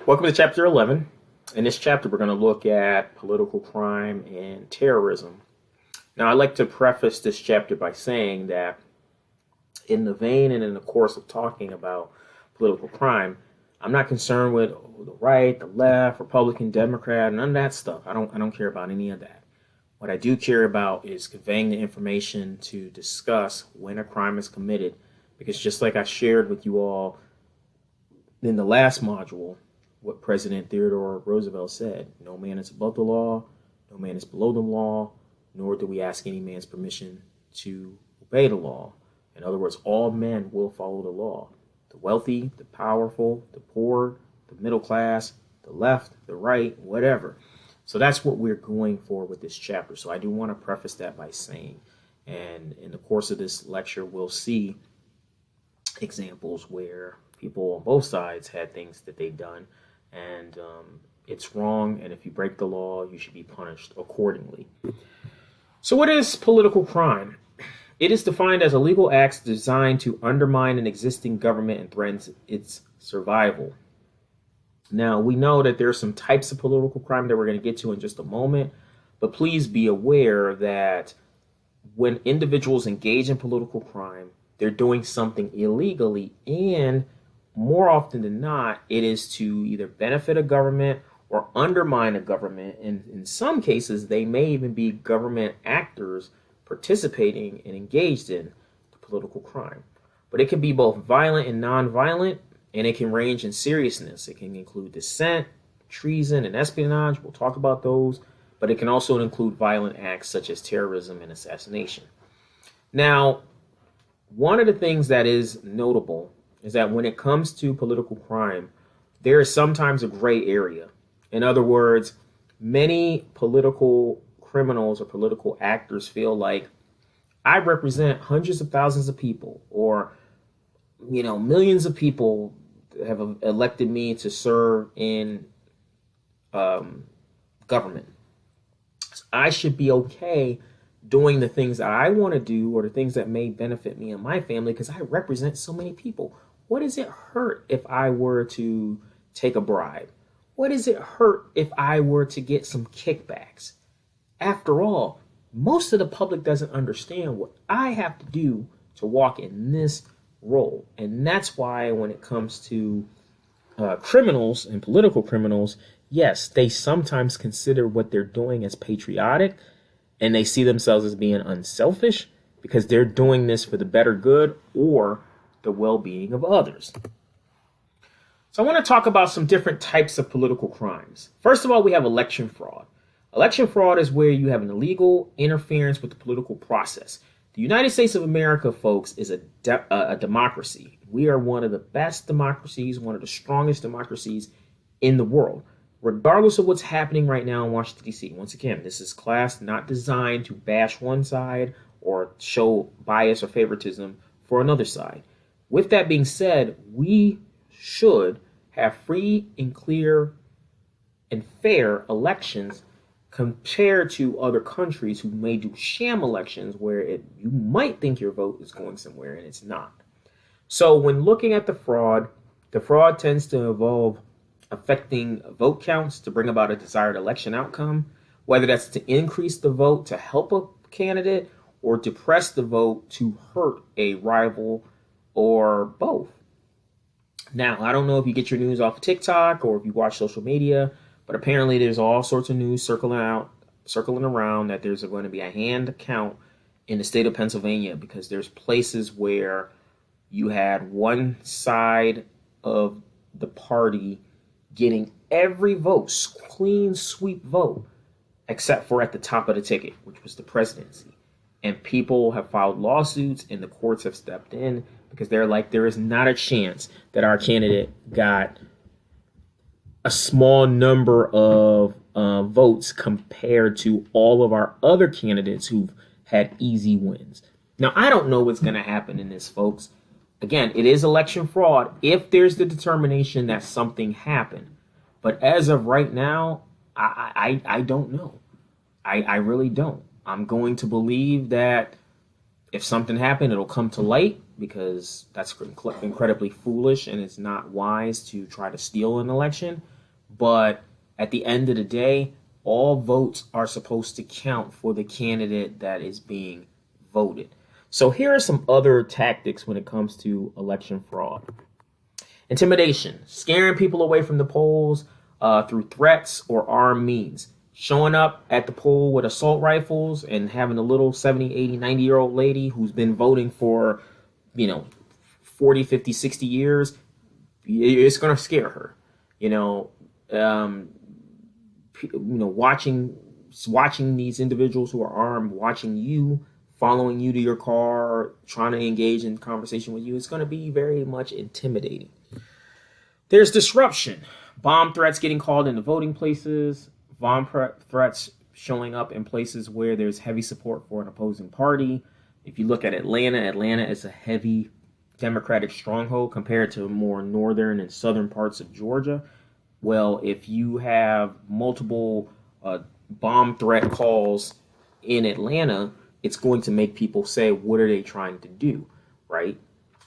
Welcome to chapter 11. In this chapter, we're going to look at political crime and terrorism. Now, I'd like to preface this chapter by saying that in the vein and in the course of talking about political crime, I'm not concerned with the right, the left, Republican, Democrat, none of that stuff. I don't care about any of that. What I do care about is conveying the information to discuss when a crime is committed, because just like I shared with you all in the last module, what President Theodore Roosevelt said: no man is above the law, no man is below the law, nor do we ask any man's permission to obey the law. In other words, all men will follow the law. The wealthy, the powerful, the poor, the middle class, the left, the right, whatever. So that's what we're going for with this chapter. So I do want to preface that by saying, and in the course of this lecture, we'll see examples where people on both sides had things that they've done, and it's wrong, and if you break the law, you should be punished accordingly. So what is political crime? It is defined as a legal act designed to undermine an existing government and threatens its survival. Now, we know that there are some types of political crime that we're going to get to in just a moment, but please be aware that when individuals engage in political crime, they're doing something illegally, and more often than not, it is to either benefit a government or undermine a government. And in some cases, they may even be government actors participating and engaged in the political crime. But it can be both violent and non-violent, and it can range in seriousness. It can include dissent, treason, and espionage. We'll talk about those. But it can also include violent acts such as terrorism and assassination. Now, one of the things that is notable is that when it comes to political crime, there is sometimes a gray area. In other words, many political criminals or political actors feel like, I represent hundreds of thousands of people, or millions of people have elected me to serve in government. So I should be okay doing the things that I want to do, or the things that may benefit me and my family, because I represent so many people. What does it hurt if I were to take a bribe? What does it hurt if I were to get some kickbacks? After all, most of the public doesn't understand what I have to do to walk in this role. And that's why when it comes to criminals and political criminals, yes, they sometimes consider what they're doing as patriotic, and they see themselves as being unselfish because they're doing this for the better good or the well-being of others. So I want to talk about some different types of political crimes. First of all, we have election fraud. Election fraud is where you have an illegal interference with the political process. The United States of America, folks, is a democracy. We are one of the best democracies, one of the strongest democracies in the world, regardless of what's happening right now in Washington, D.C. Once again, this is class not designed to bash one side or show bias or favoritism for another side. With that being said, we should have free and clear and fair elections compared to other countries who may do sham elections where you might think your vote is going somewhere and it's not. So when looking at the fraud tends to involve affecting vote counts to bring about a desired election outcome, whether that's to increase the vote to help a candidate or depress the vote to hurt a rival, or both. Now, I don't know if you get your news off of TikTok or if you watch social media, but apparently there's all sorts of news circling around that there's going to be a hand count in the state of Pennsylvania, because there's places where you had one side of the party getting every vote, clean sweep vote, except for at the top of the ticket, which was the presidency. And people have filed lawsuits and the courts have stepped in because they're like, there is not a chance that our candidate got a small number of votes compared to all of our other candidates who've had easy wins. Now, I don't know what's going to happen in this, folks. Again, it is election fraud if there's the determination that something happened. But as of right now, I don't know. I really don't. I'm going to believe that if something happened, it'll come to light, because that's incredibly foolish and it's not wise to try to steal an election. But at the end of the day, all votes are supposed to count for the candidate that is being voted. So here are some other tactics when it comes to election fraud. Intimidation, scaring people away from the polls through threats or armed means. Showing up at the poll with assault rifles and having a little 70, 80, 90-year-old lady who's been voting for, 40, 50, 60 years, it's going to scare her. Watching these individuals who are armed, watching you, following you to your car, trying to engage in conversation with you, it's going to be very much intimidating. There's disruption. Bomb threats getting called into voting places, bomb threats showing up in places where there's heavy support for an opposing party. If you look at Atlanta is a heavy Democratic stronghold compared to more northern and southern parts of Georgia. Well, if you have multiple bomb threat calls in Atlanta, it's going to make people say, what are they trying to do, right?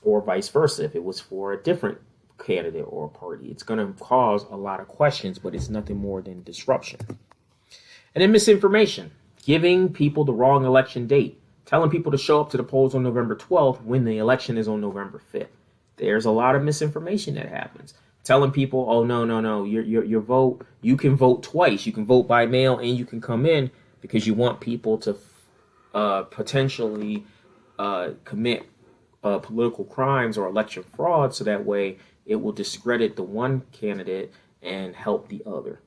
Or vice versa. If it was for a different candidate or party, it's going to cause a lot of questions, but it's nothing more than disruption. And then misinformation, giving people the wrong election date, telling people to show up to the polls on November 12th when the election is on November 5th. There's a lot of misinformation that happens. Telling people, oh, no, your vote, you can vote twice. You can vote by mail and you can come in because you want people to potentially commit political crimes or election fraud, so that way it will discredit the one candidate and help the other.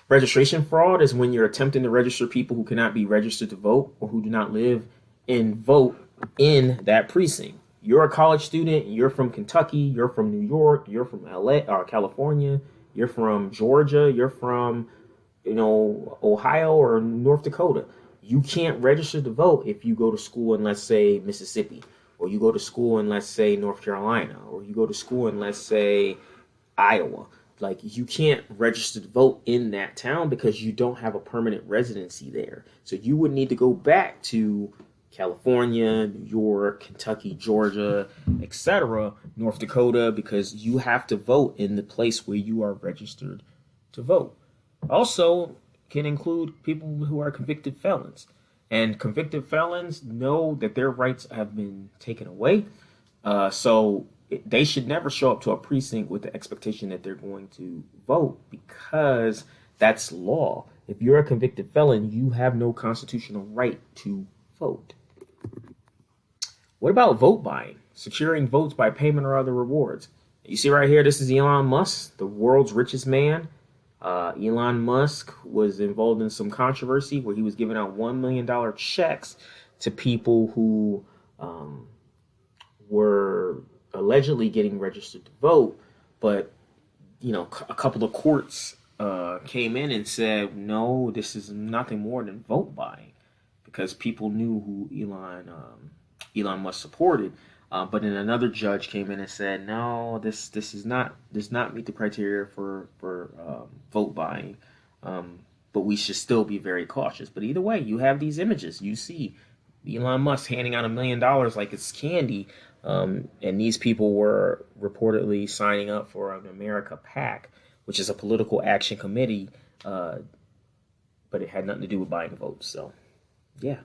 Registration fraud is when you're attempting to register people who cannot be registered to vote or who do not live and vote in that precinct. You're a college student, you're from Kentucky, you're from New York, you're from LA or California, you're from Georgia, you're from Ohio or North Dakota. You can't register to vote if you go to school in, let's say, Mississippi, or you go to school in, let's say, North Carolina, or you go to school in, let's say, Iowa. Like, you can't register to vote in that town because you don't have a permanent residency there. So you would need to go back to California, New York, Kentucky, Georgia, etc., North Dakota, because you have to vote in the place where you are registered to vote. Also, can include people who are convicted felons. And convicted felons know that their rights have been taken away. So they should never show up to a precinct with the expectation that they're going to vote, because that's law. If you're a convicted felon, you have no constitutional right to vote. What about vote buying? Securing votes by payment or other rewards. You see right here, this is Elon Musk, the world's richest man. Elon Musk was involved in some controversy where he was giving out $1 million checks to people who were allegedly getting registered to vote. But, a couple of courts came in and said, no, this is nothing more than vote buying, because people knew who Elon Musk supported. But then another judge came in and said, no, this does not meet the criteria for vote buying. But we should still be very cautious. But either way, you have these images. You see Elon Musk handing out $1 million like it's candy. And these people were reportedly signing up for an America PAC, which is a political action committee. But it had nothing to do with buying votes. So, yeah,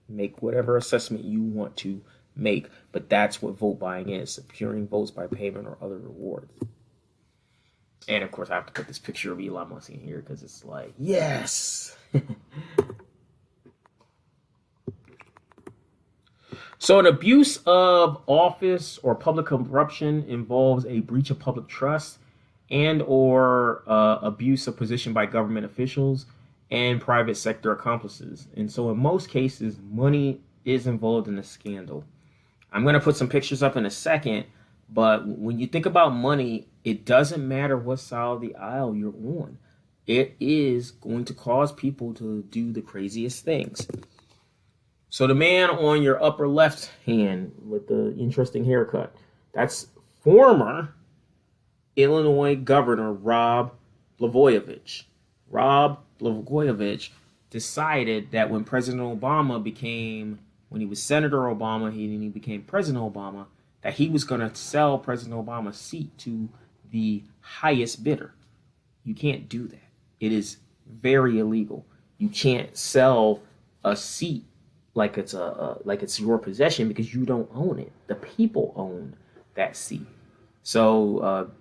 make whatever assessment you want to make, but that's what vote buying is: securing votes by payment or other rewards. And of course, I have to put this picture of Elon Musk in here because it's like, yes. So an abuse of office or public corruption involves a breach of public trust and or abuse of position by government officials and private sector accomplices. And so in most cases, money is involved in the scandal. I'm going to put some pictures up in a second, but when you think about money, it doesn't matter what side of the aisle you're on. It is going to cause people to do the craziest things. So the man on your upper left hand with the interesting haircut, that's former Illinois Governor Rod Blagojevich. Rod Blagojevich decided that when he was Senator Obama, he became President Obama, that he was going to sell President Obama's seat to the highest bidder. You can't do that. It is very illegal. You can't sell a seat like it's your possession because you don't own it. The people own that seat. So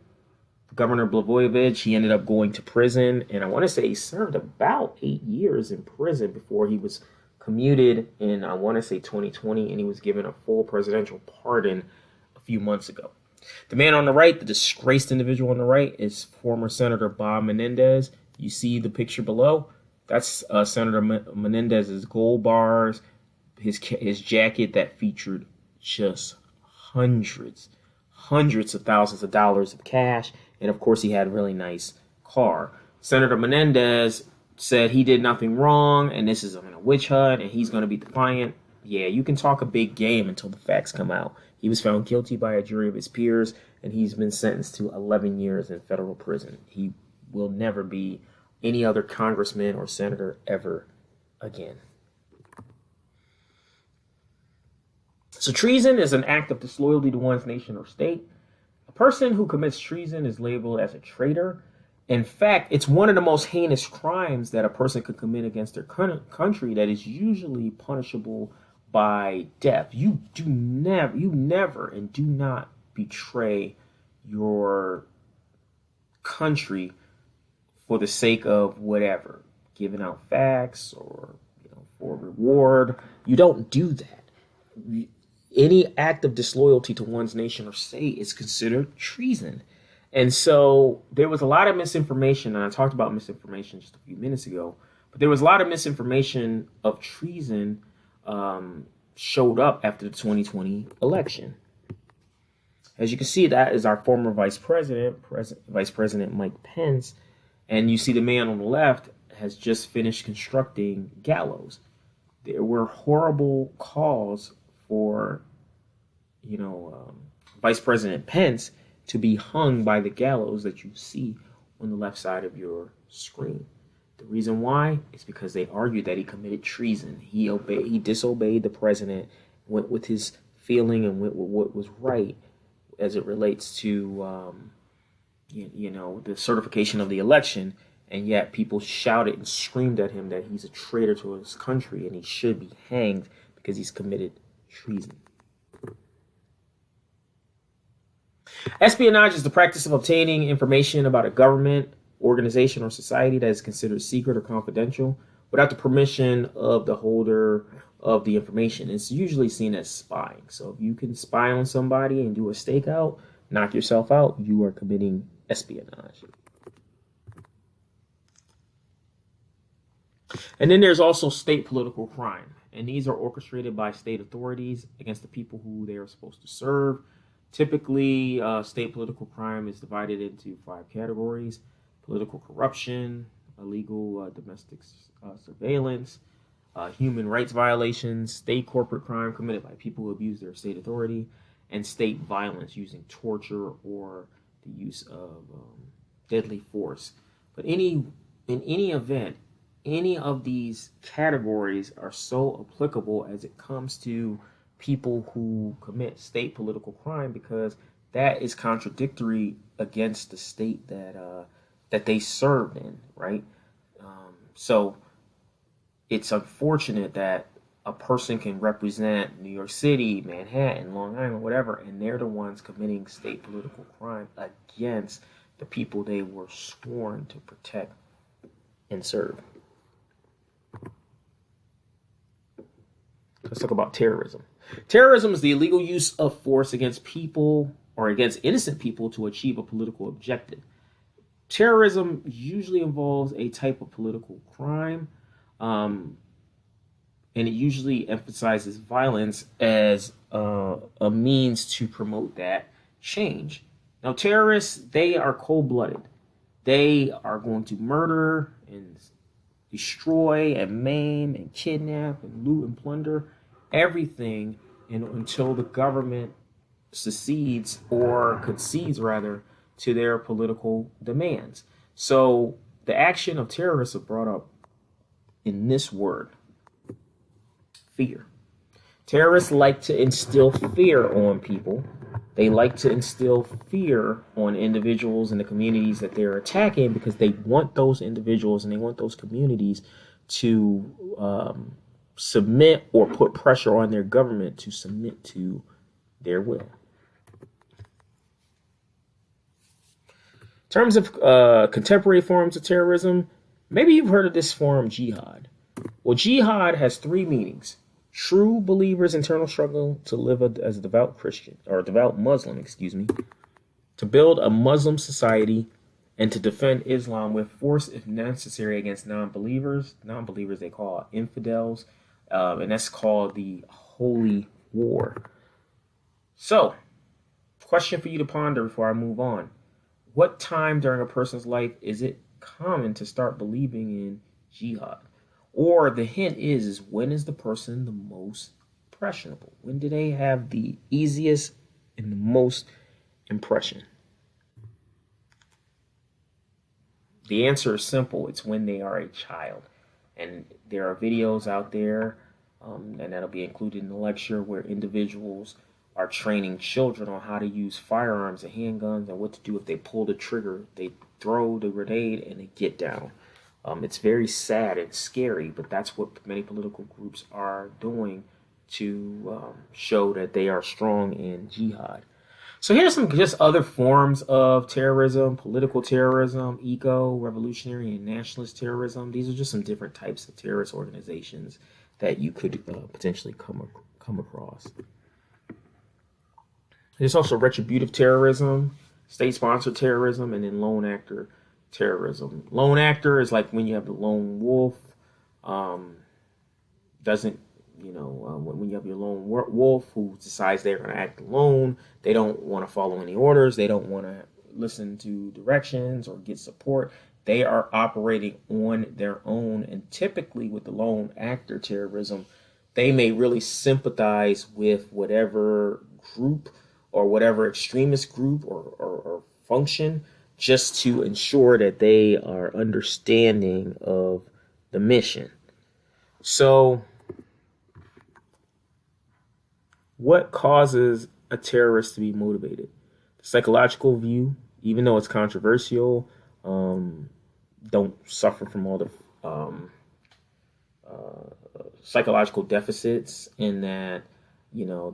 Governor Blagojevich, he ended up going to prison, and I want to say he served about 8 years in prison before he was commuted in, I want to say 2020, and he was given a full presidential pardon a few months ago. The man on the right, the disgraced individual on the right, is former Senator Bob Menendez. You see the picture below? That's Senator Menendez's gold bars, his jacket that featured just hundreds of thousands of dollars of cash, and of course he had a really nice car. Senator Menendez said he did nothing wrong, and this is a witch hunt, and he's going to be defiant. Yeah, you can talk a big game until the facts come out. He was found guilty by a jury of his peers, and he's been sentenced to 11 years in federal prison. He will never be any other congressman or senator ever again. So treason is an act of disloyalty to one's nation or state. A person who commits treason is labeled as a traitor. In fact, it's one of the most heinous crimes that a person could commit against their country that is usually punishable by death. You never and do not betray your country for the sake of whatever, giving out facts or for reward. You don't do that. Any act of disloyalty to one's nation or state is considered treason. And so there was a lot of misinformation, and I talked about misinformation just a few minutes ago, but there was a lot of misinformation of treason showed up after the 2020 election. As you can see, that is our former Vice President Mike Pence, and you see the man on the left has just finished constructing gallows. There were horrible calls for, Vice President Pence to be hung by the gallows that you see on the left side of your screen. The reason why is because they argued that he committed treason. He disobeyed the president, went with his feeling and went with what was right as it relates to, the certification of the election. And yet people shouted and screamed at him that he's a traitor to his country and he should be hanged because he's committed treason. Espionage is the practice of obtaining information about a government, organization, or society that is considered secret or confidential without the permission of the holder of the information. It's usually seen as spying. So if you can spy on somebody and do a stakeout, knock yourself out, you are committing espionage. And then there's also state political crime. And these are orchestrated by state authorities against the people who they are supposed to serve. Typically, state political crime is divided into 5 categories: political corruption, illegal domestic surveillance, human rights violations, state corporate crime committed by people who abuse their state authority, and state violence using torture or the use of deadly force. But in any event, any of these categories are so applicable as it comes to people who commit state political crime, because that is contradictory against the state that they served in, right? So it's unfortunate that a person can represent New York City, Manhattan, Long Island, whatever, and they're the ones committing state political crime against the people they were sworn to protect and serve. Let's talk about terrorism. Terrorism is the illegal use of force against people or against innocent people to achieve a political objective. Terrorism usually involves a type of political crime, and it usually emphasizes violence as a means to promote that change. Now, terrorists, they are cold-blooded. They are going to murder and destroy and maim and kidnap and loot and plunder everything until the government secedes or concedes rather to their political demands. So the action of terrorists are brought up in this word: fear. Terrorists like to instill fear on people They like to instill fear on individuals and the communities that they're attacking because they want those individuals and they want those communities to submit or put pressure on their government to submit to their will. In terms of contemporary forms of terrorism, maybe you've heard of this form, jihad. Well, jihad has three meanings. True believers' internal struggle to live as a devout Christian, or devout Muslim, to build a Muslim society and to defend Islam with force if necessary against non-believers. Non-believers they call infidels, and that's called the Holy War. So, question for you to ponder before I move on. What time during a person's life is it common to start believing in jihad? Or the hint is when is the person the most impressionable? When do they have the easiest and the most impression? The answer is simple. It's when they are a child. And there are videos out there, and that'll be included in the lecture, where individuals are training children on how to use firearms and handguns and what to do if they pull the trigger. They throw the grenade and they get down. It's very sad and scary, but that's what many political groups are doing to show that they are strong in jihad. So here's some just other forms of terrorism: political terrorism, eco-revolutionary and nationalist terrorism. These are just some different types of terrorist organizations that you could potentially come across. There's also retributive terrorism, state-sponsored terrorism, and then lone actor terrorism. Lone actor is like when you have the lone wolf. When you have your lone wolf who decides they're going to act alone, they don't want to follow any orders, they don't want to listen to directions or get support. They are operating on their own, and typically with the lone actor terrorism, they may really sympathize with whatever group or whatever extremist group or function, just to ensure that they are understanding of the mission. So, what causes a terrorist to be motivated? The psychological view, even though it's controversial, don't suffer from all the psychological deficits in that,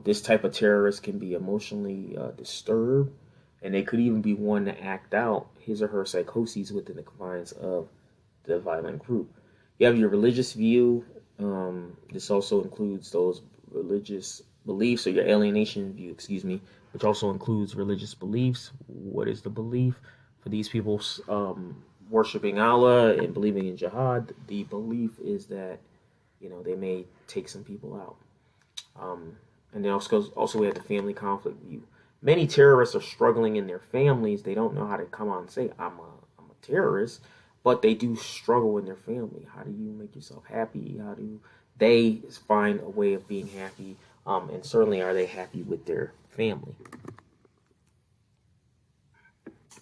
this type of terrorist can be emotionally disturbed, and they could even be one to act out his or her psychoses within the confines of the violent group. You have your religious view. This also includes those religious beliefs, or your alienation view, which also includes religious beliefs. What is the belief for these people worshiping Allah and believing in jihad? The belief is that, they may take some people out. And then also we have the family conflict view. Many terrorists are struggling in their families. They don't know how to come out and say, I'm a terrorist, but they do struggle in their family. How do you make yourself happy? How do they find a way of being happy? And certainly, are they happy with their family?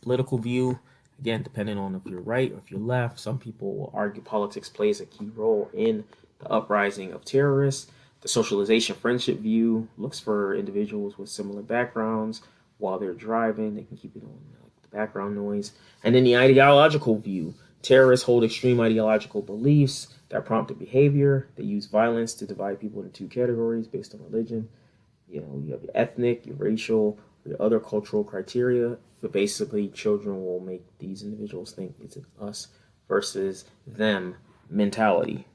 Political view, again, depending on if you're right or if you're left. Some people will argue politics plays a key role in the uprising of terrorists. The socialization friendship view looks for individuals with similar backgrounds while they're driving. They can keep it on the background noise. And then the ideological view. Terrorists hold extreme ideological beliefs that prompt the behavior. They use violence to divide people into two categories based on religion. You have your ethnic, your racial, your other cultural criteria. But basically, children will make these individuals think it's an us versus them mentality.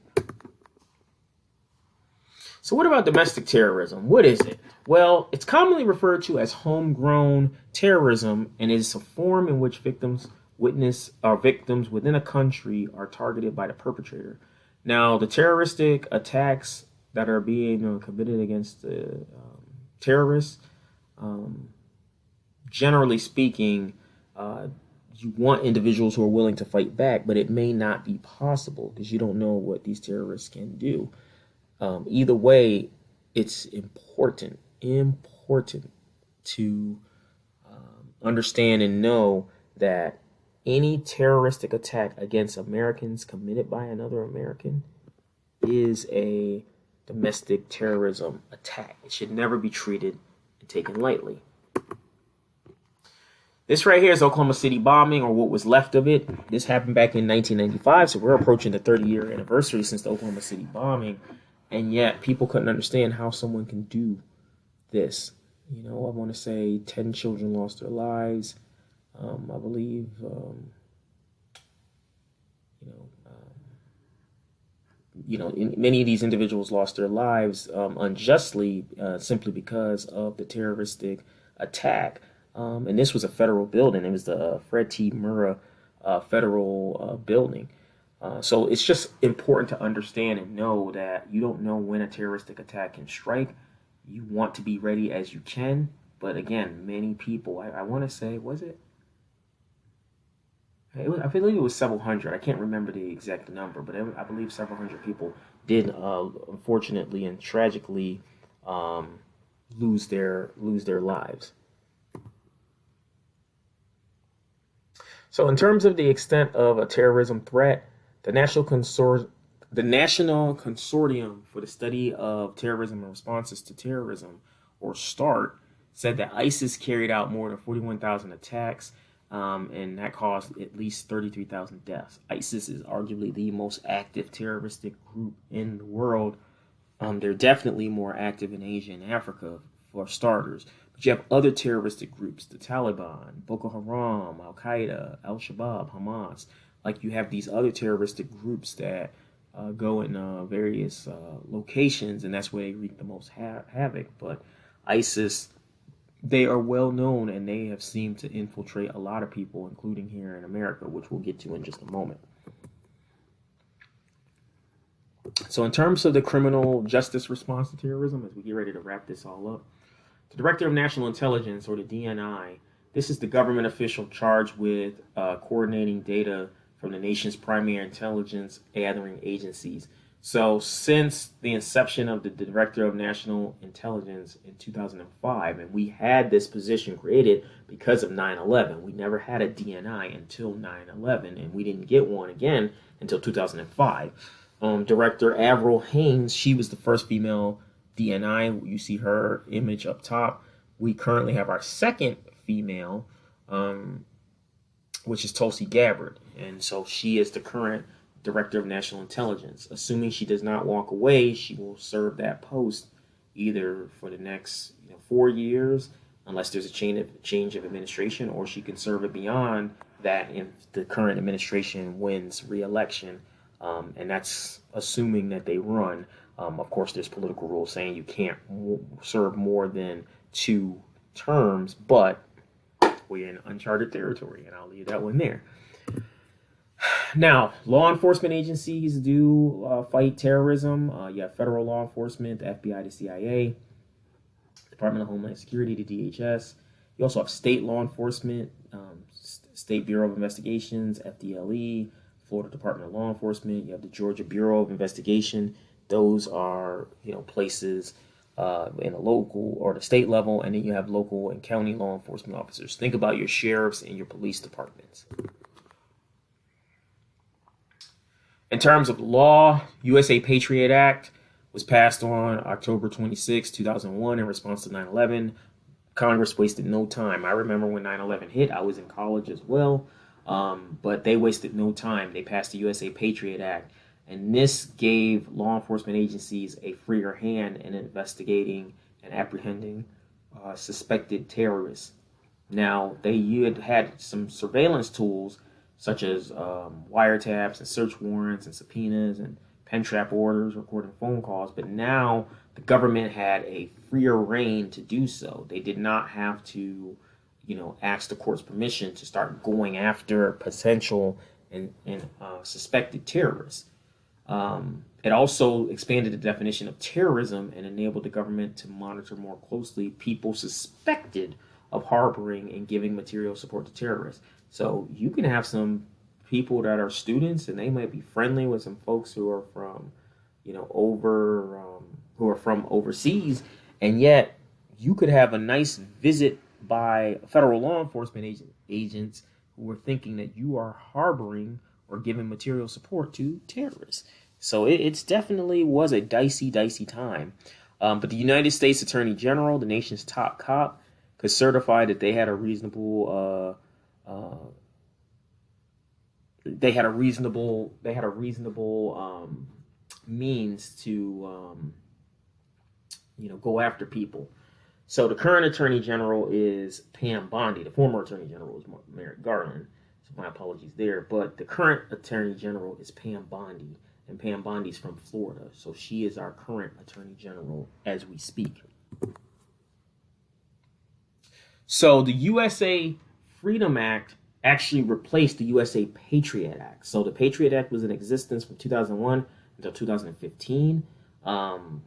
So what about domestic terrorism? What is it? Well, it's commonly referred to as homegrown terrorism, and is a form in which victims within a country are targeted by the perpetrator. Now, the terroristic attacks that are being committed against the terrorists, generally speaking, you want individuals who are willing to fight back, but it may not be possible because you don't know what these terrorists can do. Either way, it's important to understand and know that any terroristic attack against Americans committed by another American is a domestic terrorism attack. It should never be treated and taken lightly. This right here is Oklahoma City bombing, or what was left of it. This happened back in 1995, so we're approaching the 30-year anniversary since the Oklahoma City bombing, and yet people couldn't understand how someone can do this. You know, I want to say 10 children lost their lives. I believe, you know, many of these individuals lost their lives unjustly, simply because of the terroristic attack. And this was a federal building. It was the Fred T. Murrah federal building. So it's just important to understand and know that you don't know when a terroristic attack can strike. You want to be ready as you can. But again, many people, I want to say, was it? I believe it was several hundred. I can't remember the exact number, but I believe several hundred people did, unfortunately and tragically, lose their lives. So, in terms of the extent of a terrorism threat, the National Consortium for the Study of Terrorism and Responses to Terrorism, or START, said that ISIS carried out more than 41,000 attacks, and that caused at least 33,000 deaths. ISIS is arguably the most active terroristic group in the world. They're definitely more active in Asia and Africa, for starters. But you have other terroristic groups, the Taliban, Boko Haram, Al Qaeda, Al Shabaab, Hamas. Like, you have these other terroristic groups that go in various locations, and that's where they wreak the most havoc. But ISIS, they are well known, and they have seemed to infiltrate a lot of people, including here in America, which we'll get to in just a moment. So, in terms of the criminal justice response to terrorism, as we get ready to wrap this all up, the Director of National Intelligence, or the DNI, this is the government official charged with coordinating data from the nation's primary intelligence gathering agencies. So, since the inception of the Director of National Intelligence in 2005, and we had this position created because of 9/11, we never had a DNI until 9/11, and we didn't get one again until 2005. Director Avril Haines, she was the first female DNI. You see her image up top. We currently have our second female, which is Tulsi Gabbard. And so she is the current Director of National Intelligence. Assuming she does not walk away, she will serve that post either for the next 4 years, unless there's a change of administration, or she can serve it beyond that if the current administration wins re-election. And that's assuming that they run. Of course, there's political rules saying you can't serve more than 2 terms, but we're in uncharted territory, and I'll leave that one there. Now, law enforcement agencies do fight terrorism. You have federal law enforcement, the FBI, the CIA, Department of Homeland Security, the DHS. You also have state law enforcement, State Bureau of Investigations, FDLE, Florida Department of Law Enforcement. You have the Georgia Bureau of Investigation. Those are, places in the local or the state level, and then you have local and county law enforcement officers. Think about your sheriffs and your police departments. In terms of law, USA Patriot Act was passed on October 26, 2001 in response to 9/11. Congress wasted no time. I remember when 9/11 hit, I was in college as well. But they wasted no time. They passed the USA Patriot Act, and this gave law enforcement agencies a freer hand in investigating and apprehending suspected terrorists. Now, they had some surveillance tools such as wiretaps and search warrants and subpoenas and pen trap orders, recording phone calls, but now the government had a freer reign to do so. They did not have to ask the court's permission to start going after potential and suspected terrorists. It also expanded the definition of terrorism and enabled the government to monitor more closely people suspected of harboring and giving material support to terrorists. So you can have some people that are students, and they might be friendly with some folks who are from, who are from overseas, and yet you could have a nice visit by federal law enforcement agents who are thinking that you are harboring or giving material support to terrorists. So it's definitely was a dicey time. But the United States Attorney General, the nation's top cop, could certify that they had a reasonable means to go after people. So the current Attorney General is Pam Bondi. The former Attorney General is Merrick Garland. So my apologies there. But the current Attorney General is Pam Bondi. And Pam Bondi's from Florida. So she is our current Attorney General as we speak. So the USA Freedom Act actually replaced the USA Patriot Act. So the Patriot Act was in existence from 2001 until 2015. And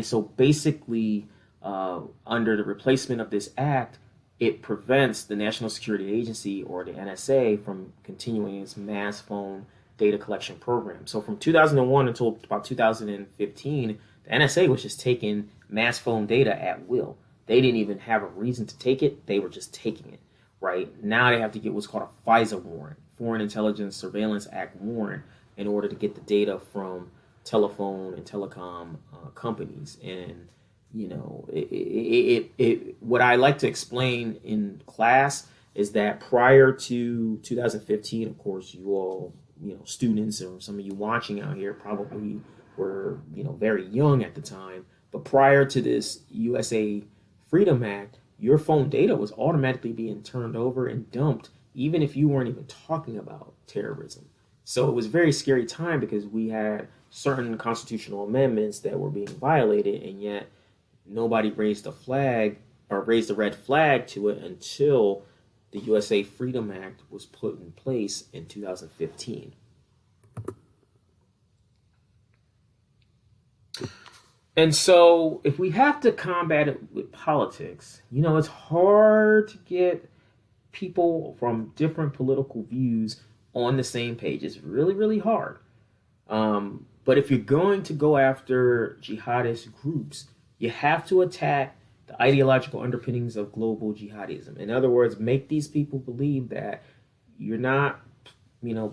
so basically, under the replacement of this act, it prevents the National Security Agency, or the NSA, from continuing its mass phone data collection program. So from 2001 until about 2015, the NSA was just taking mass phone data at will. They didn't even have a reason to take it. They were just taking it, right? Now they have to get what's called a FISA warrant, Foreign Intelligence Surveillance Act warrant, in order to get the data from telephone and telecom companies. And what I like to explain in class is that prior to 2015, of course, you all, students, or some of you watching out here probably were, very young at the time. But prior to this USA Freedom Act, your phone data was automatically being turned over and dumped, even if you weren't even talking about terrorism. So it was a very scary time, because we had certain constitutional amendments that were being violated, and yet nobody raised a flag or raised a red flag to it until the USA Freedom Act was put in place in 2015. And so if we have to combat it with politics, it's hard to get people from different political views on the same page. It's really, really hard. But if you're going to go after jihadist groups, you have to attack the ideological underpinnings of global jihadism. In other words, make these people believe that you're not,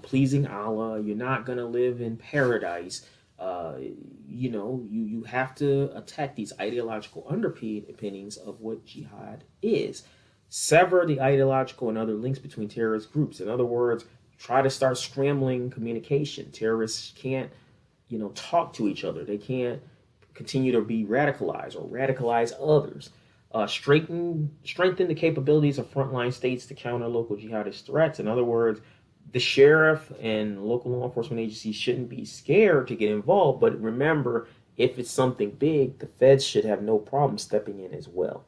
pleasing Allah. You're not going to live in paradise. You have to attack these ideological underpinnings of what jihad is. Sever the ideological and other links between terrorist groups. In other words, try to start scrambling communication. Terrorists can't, talk to each other. They can't continue to be radicalized or radicalize others. Strengthen the capabilities of frontline states to counter local jihadist threats. In other words, the sheriff and local law enforcement agencies shouldn't be scared to get involved. But remember, if it's something big, the feds should have no problem stepping in as well.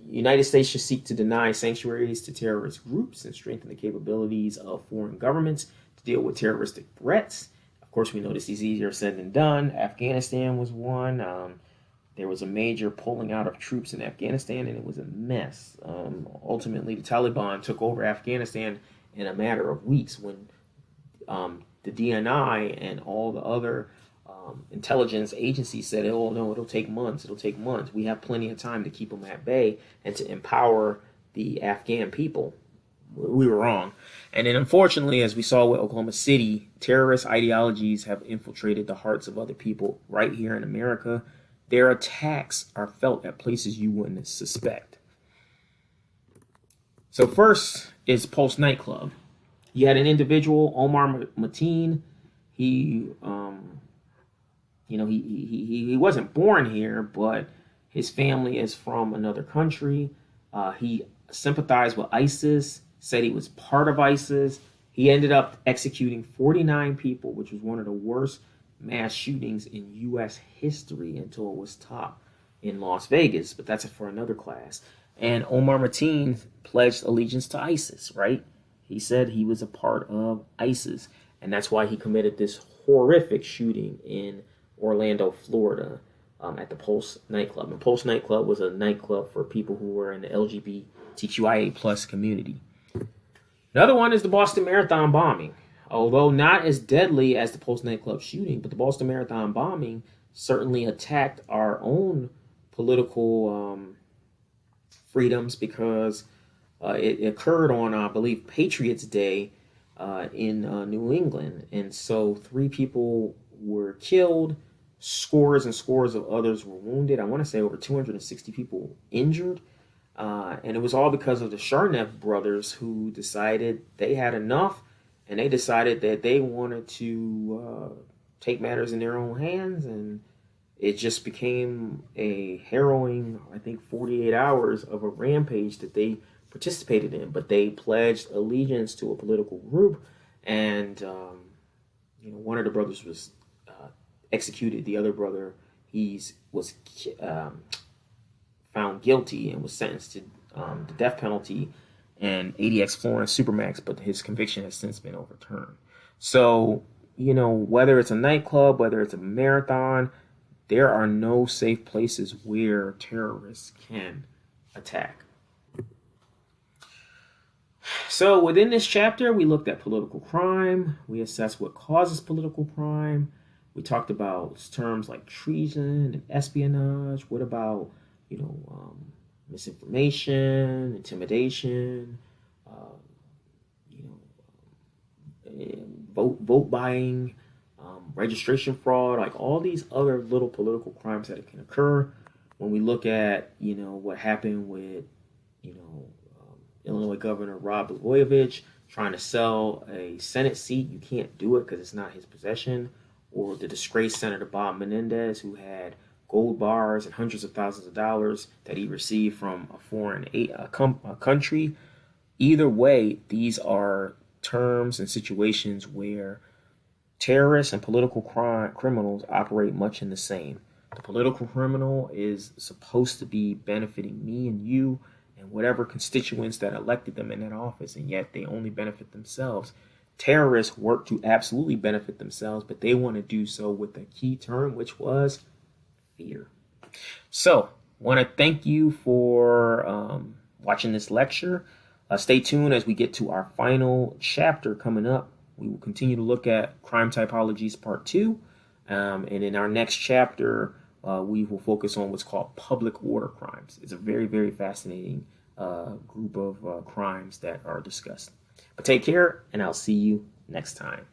United States should seek to deny sanctuaries to terrorist groups and strengthen the capabilities of foreign governments to deal with terroristic threats. Of course, we know this is easier said than done. Afghanistan was one. There was a major pulling out of troops in Afghanistan, and it was a mess. Ultimately, the Taliban took over Afghanistan in a matter of weeks, when the DNI and all the other intelligence agencies said, oh, no, it'll take months. We have plenty of time to keep them at bay and to empower the Afghan people. We were wrong. And then, unfortunately, as we saw with Oklahoma City, terrorist ideologies have infiltrated the hearts of other people right here in America. Their attacks are felt at places you wouldn't suspect. So first is Pulse nightclub. You had an individual, Omar Mateen. He wasn't born here, but his family is from another country. He sympathized with ISIS, said he was part of ISIS. He ended up executing 49 people, which was one of the worst mass shootings in U.S. history until it was topped in Las Vegas. But that's for another class. And Omar Mateen pledged allegiance to ISIS, right? He said he was a part of ISIS. And that's why he committed this horrific shooting in Orlando, Florida, at the Pulse nightclub. And Pulse nightclub was a nightclub for people who were in the LGBTQIA plus community. Another one is the Boston Marathon bombing. Although not as deadly as the Pulse nightclub shooting, but the Boston Marathon bombing certainly attacked our own political freedoms, because it occurred on, I believe, Patriots Day in New England. And so 3 people were killed, scores and scores of others were wounded. I want to say over 260 people injured. And it was all because of the Sharnev brothers, who decided they had enough, and they decided that they wanted to take matters in their own hands. And it just became a harrowing, I think, 48 hours of a rampage that they participated in. But they pledged allegiance to a political group, and one of the brothers was executed. The other brother, was found guilty and was sentenced to the death penalty and ADX Florence Supermax, but his conviction has since been overturned. So, whether it's a nightclub, whether it's a marathon, there are no safe places where terrorists can attack. So within this chapter, we looked at political crime. We assessed what causes political crime. We talked about terms like treason and espionage. What about, misinformation, intimidation, vote buying, registration fraud, like all these other little political crimes that can occur. When we look at, what happened with, Illinois Governor Rod Blagojevich trying to sell a Senate seat, you can't do it because it's not his possession. Or the disgraced Senator Bob Menendez, who had gold bars and hundreds of thousands of dollars that he received from a foreign country. Either way, these are terms and situations where terrorists and political criminals operate much in the same. The political criminal is supposed to be benefiting me and you and whatever constituents that elected them in that office, and yet they only benefit themselves. Terrorists work to absolutely benefit themselves, but they want to do so with a key term, which was fear. So, want to thank you for watching this lecture. Stay tuned as we get to our final chapter coming up. We will continue to look at crime typologies part 2. And in our next chapter, we will focus on what's called public order crimes. It's a very, very fascinating group of crimes that are discussed. But take care, and I'll see you next time.